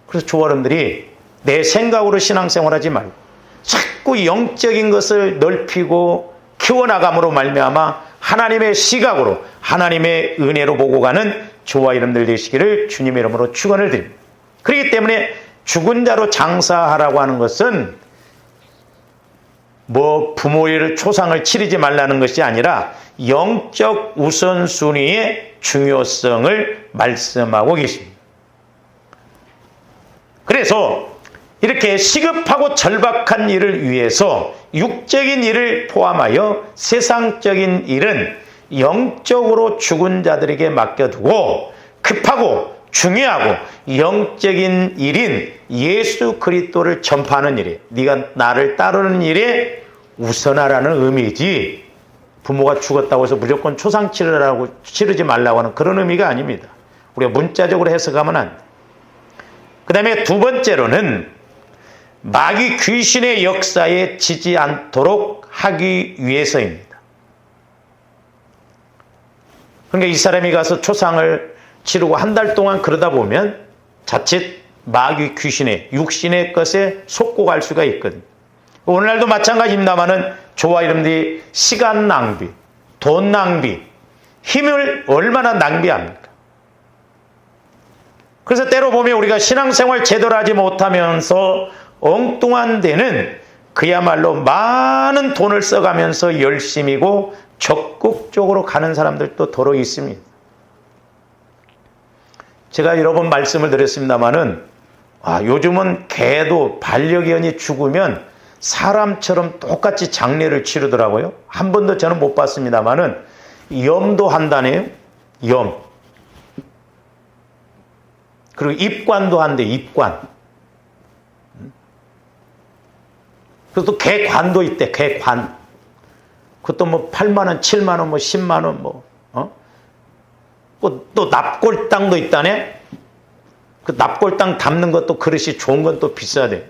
그래서 조어른들이 내 생각으로 신앙생활하지 말고 자꾸 영적인 것을 넓히고 키워나감으로 말미암아 하나님의 시각으로 하나님의 은혜로 보고 가는 저와 여러분들 되시기를 주님의 이름으로 축원을 드립니다. 그렇기 때문에 죽은 자로 장사하라고 하는 것은 뭐 부모의 초상을 치르지 말라는 것이 아니라 영적 우선순위의 중요성을 말씀하고 계십니다. 그래서 이렇게 시급하고 절박한 일을 위해서 육적인 일을 포함하여 세상적인 일은 영적으로 죽은 자들에게 맡겨두고 급하고 중요하고 영적인 일인 예수 그리스도를 전파하는 일에 네가 나를 따르는 일에 우선하라는 의미이지 부모가 죽었다고 해서 무조건 초상 치르지 말라고 하는 그런 의미가 아닙니다. 우리가 문자적으로 해석하면 안 돼. 그 다음에 두 번째로는 마귀 귀신의 역사에 지지 않도록 하기 위해서입니다. 그러니까 이 사람이 가서 초상을 치르고 한 달 동안 그러다 보면 자칫 마귀 귀신의 육신의 것에 속고 갈 수가 있거든요. 오늘날도 마찬가지입니다만은 저와 여러분들이 시간 낭비, 돈 낭비, 힘을 얼마나 낭비합니까? 그래서 때로 보면 우리가 신앙생활 제대로 하지 못하면서 엉뚱한 데는 그야말로 많은 돈을 써가면서 열심이고 적극적으로 가는 사람들도 더러 있습니다. 제가 여러 번 말씀을 드렸습니다마는 요즘은 개도 반려견이 죽으면 사람처럼 똑같이 장례를 치르더라고요. 한 번도 저는 못 봤습니다마는 염도 한다네요. 염. 그리고 입관도 한대. 입관. 그리고 또 개관도 있대. 개관. 그것도 뭐 8만 원, 7만 원, 뭐 10만 원 또 납골당도 있다네. 그 납골당 담는 것도 그릇이 좋은 건 또 비싸대.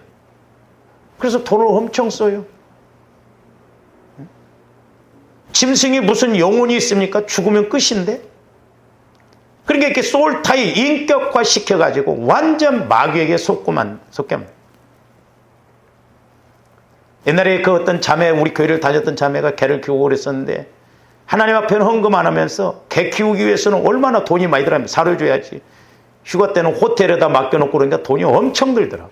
그래서 돈을 엄청 써요. 짐승이 무슨 영혼이 있습니까? 죽으면 끝인데. 그러니까 이렇게 소울타이 인격화 시켜가지고 완전 마귀에게 속게만. 옛날에 그 어떤 자매, 우리 교회를 다녔던 자매가 개를 키우고 그랬었는데 하나님 앞에는 헌금 안 하면서 개 키우기 위해서는 얼마나 돈이 많이 들어가면 사료줘야지. 휴가 때는 호텔에다 맡겨놓고 그러니까 돈이 엄청 들더라고.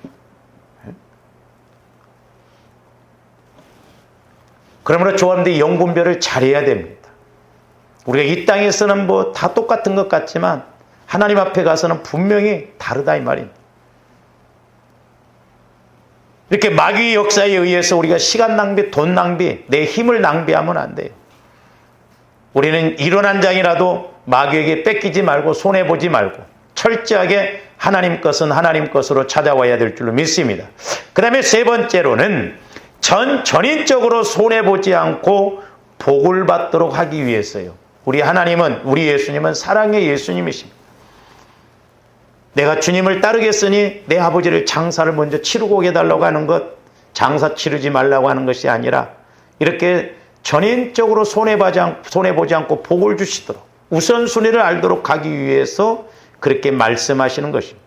그러므로 조합원들이 영분별을 잘해야 됩니다. 우리가 이 땅에서는 뭐 다 똑같은 것 같지만 하나님 앞에 가서는 분명히 다르다 이 말입니다. 이렇게 마귀의 역사에 의해서 우리가 시간 낭비, 돈 낭비, 내 힘을 낭비하면 안 돼요. 우리는 이론 한 장이라도 마귀에게 뺏기지 말고 손해보지 말고 철저하게 하나님 것은 하나님 것으로 찾아와야 될 줄로 믿습니다. 그 다음에 세 번째로는 전인적으로 손해보지 않고 복을 받도록 하기 위해서요. 우리 하나님은, 우리 예수님은 사랑의 예수님이십니다. 내가 주님을 따르겠으니 내 아버지를 장사를 먼저 치르고 오게 달라고 하는 것, 장사 치르지 말라고 하는 것이 아니라 이렇게 전인적으로 손해보지 않고 복을 주시도록 우선순위를 알도록 하기 위해서 그렇게 말씀하시는 것입니다.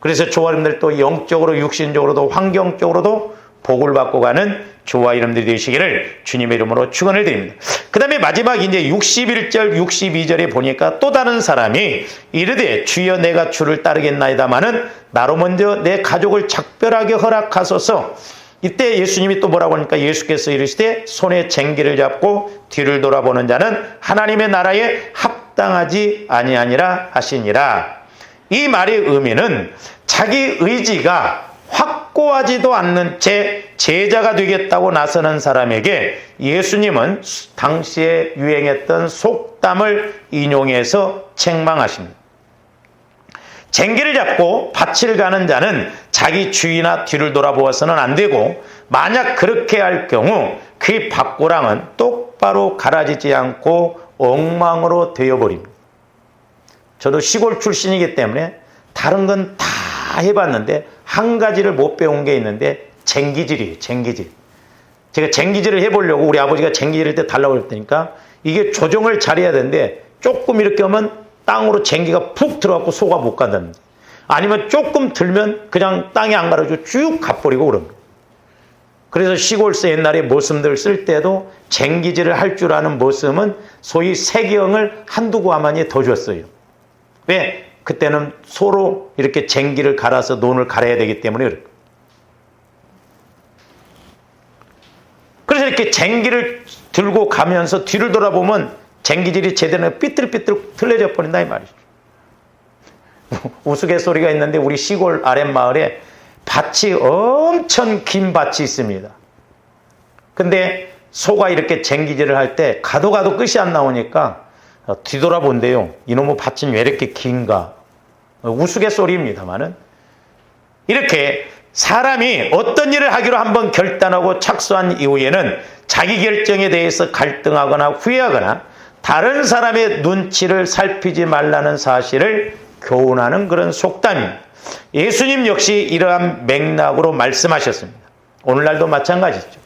그래서 저와 여러분들 또 영적으로 육신적으로도 환경적으로도 복을 받고 가는 저와 여러분들이 되시기를 주님의 이름으로 축원을 드립니다. 그 다음에 마지막 이제 61절 62절에 보니까 또 다른 사람이 이르되 주여 내가 주를 따르겠나이다마는 나로 먼저 내 가족을 작별하게 허락하소서. 이때 예수님이 또 뭐라고 하니까 예수께서 이르시되 손에 쟁기를 잡고 뒤를 돌아보는 자는 하나님의 나라에 합당하지 아니하니라 하시니라. 이 말의 의미는 자기 의지가 확고하지도 않는 채 제자가 되겠다고 나서는 사람에게 예수님은 당시에 유행했던 속담을 인용해서 책망하십니다. 쟁기를 잡고 밭을 가는 자는 자기 주위나 뒤를 돌아보아서는 안 되고 만약 그렇게 할 경우 그 밭고랑은 똑바로 갈아지지 않고 엉망으로 되어버립니다. 저도 시골 출신이기 때문에 다른 건 다 해봤는데 한 가지를 못 배운 게 있는데 쟁기질이에요. 쟁기질. 제가 쟁기질을 해보려고 우리 아버지가 쟁기질할 때 달라고 그랬다니까 이게 조정을 잘해야 되는데 조금 이렇게 하면 땅으로 쟁기가 푹 들어가고 소가 못 간다는 거예요. 아니면 조금 들면 그냥 땅에 안 가려주고 쭉 가버리고 그럽니다. 그래서 시골서 옛날에 모슴들 쓸 때도 쟁기질을 할 줄 아는 모슴은 소위 세경을 한두 구아만이 더 줬어요. 왜? 그때는 소로 이렇게 쟁기를 갈아서 논을 갈아야 되기 때문에 그래요. 그래서 이렇게 쟁기를 들고 가면서 뒤를 돌아보면 쟁기질이 제대로 삐뚤삐뚤 틀려져 버린다 이 말이죠. 우스갯소리가 있는데 우리 시골 아랫마을에 밭이 엄청 긴 밭이 있습니다. 근데 소가 이렇게 쟁기질을 할 때 가도 끝이 안 나오니까 뒤돌아본대요. 이놈의 밭은 왜 이렇게 긴가? 우스갯소리입니다만은 이렇게 사람이 어떤 일을 하기로 한번 결단하고 착수한 이후에는 자기 결정에 대해서 갈등하거나 후회하거나 다른 사람의 눈치를 살피지 말라는 사실을 교훈하는 그런 속담입니다. 예수님 역시 이러한 맥락으로 말씀하셨습니다. 오늘날도 마찬가지죠.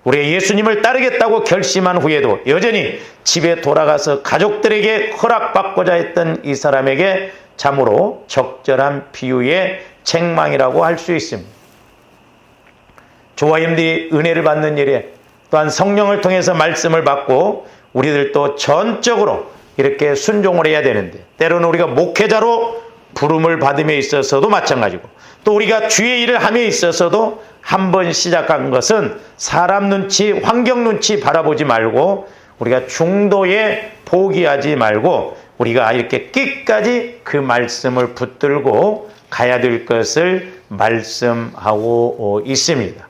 우리 예수님을 따르겠다고 결심한 후에도 여전히 집에 돌아가서 가족들에게 허락받고자 했던 이 사람에게 참으로 적절한 비유의 책망이라고 할 수 있습니다. 조화임들이 은혜를 받는 일에 또한 성령을 통해서 말씀을 받고 우리들도 전적으로 이렇게 순종을 해야 되는데 때로는 우리가 목회자로 부름을 받음에 있어서도 마찬가지고 또 우리가 주의 일을 함에 있어서도 한번 시작한 것은 사람 눈치, 환경 눈치 바라보지 말고 우리가 중도에 포기하지 말고 우리가 이렇게 끝까지 그 말씀을 붙들고 가야 될 것을 말씀하고 있습니다.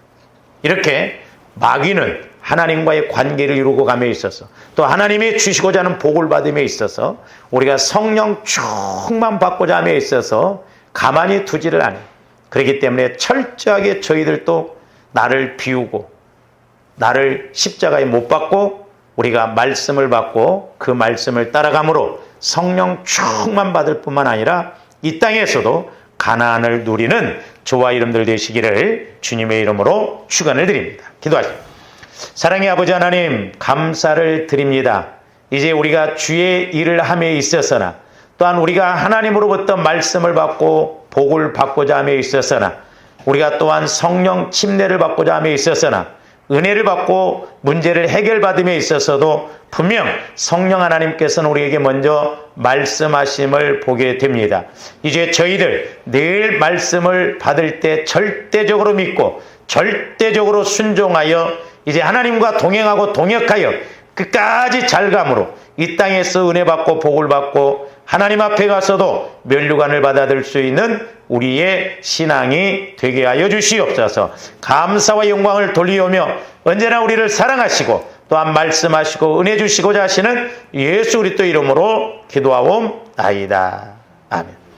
이렇게 마귀는 하나님과의 관계를 이루고 감에 있어서 또 하나님이 주시고자 하는 복을 받음에 있어서 우리가 성령 충만 받고자 함에 있어서 가만히 두지를 않아요. 그렇기 때문에 철저하게 저희들도 나를 비우고 나를 십자가에 못 박고 우리가 말씀을 받고 그 말씀을 따라감으로 성령 충만 받을 뿐만 아니라 이 땅에서도 가나안을 누리는 저와 이름들 되시기를 주님의 이름으로 축원을 드립니다. 기도하십니다. 사랑의 아버지 하나님 감사를 드립니다. 이제 우리가 주의 일을 함에 있어서나 또한 우리가 하나님으로부터 말씀을 받고 복을 받고자 함에 있어서나 우리가 또한 성령 침례를 받고자 함에 있어서나 은혜를 받고 문제를 해결받음에 있어서도 분명 성령 하나님께서는 우리에게 먼저 말씀하심을 보게 됩니다. 이제 저희들 늘 말씀을 받을 때 절대적으로 믿고 절대적으로 순종하여 이제 하나님과 동행하고 동역하여 끝까지 잘감으로 이 땅에서 은혜 받고 복을 받고 하나님 앞에 가서도 면류관을 받아들 수 있는 우리의 신앙이 되게 하여 주시옵소서. 감사와 영광을 돌리오며 언제나 우리를 사랑하시고 또한 말씀하시고 은혜 주시고자 하시는 예수 그리스도 이름으로 기도하옵나이다. 아멘.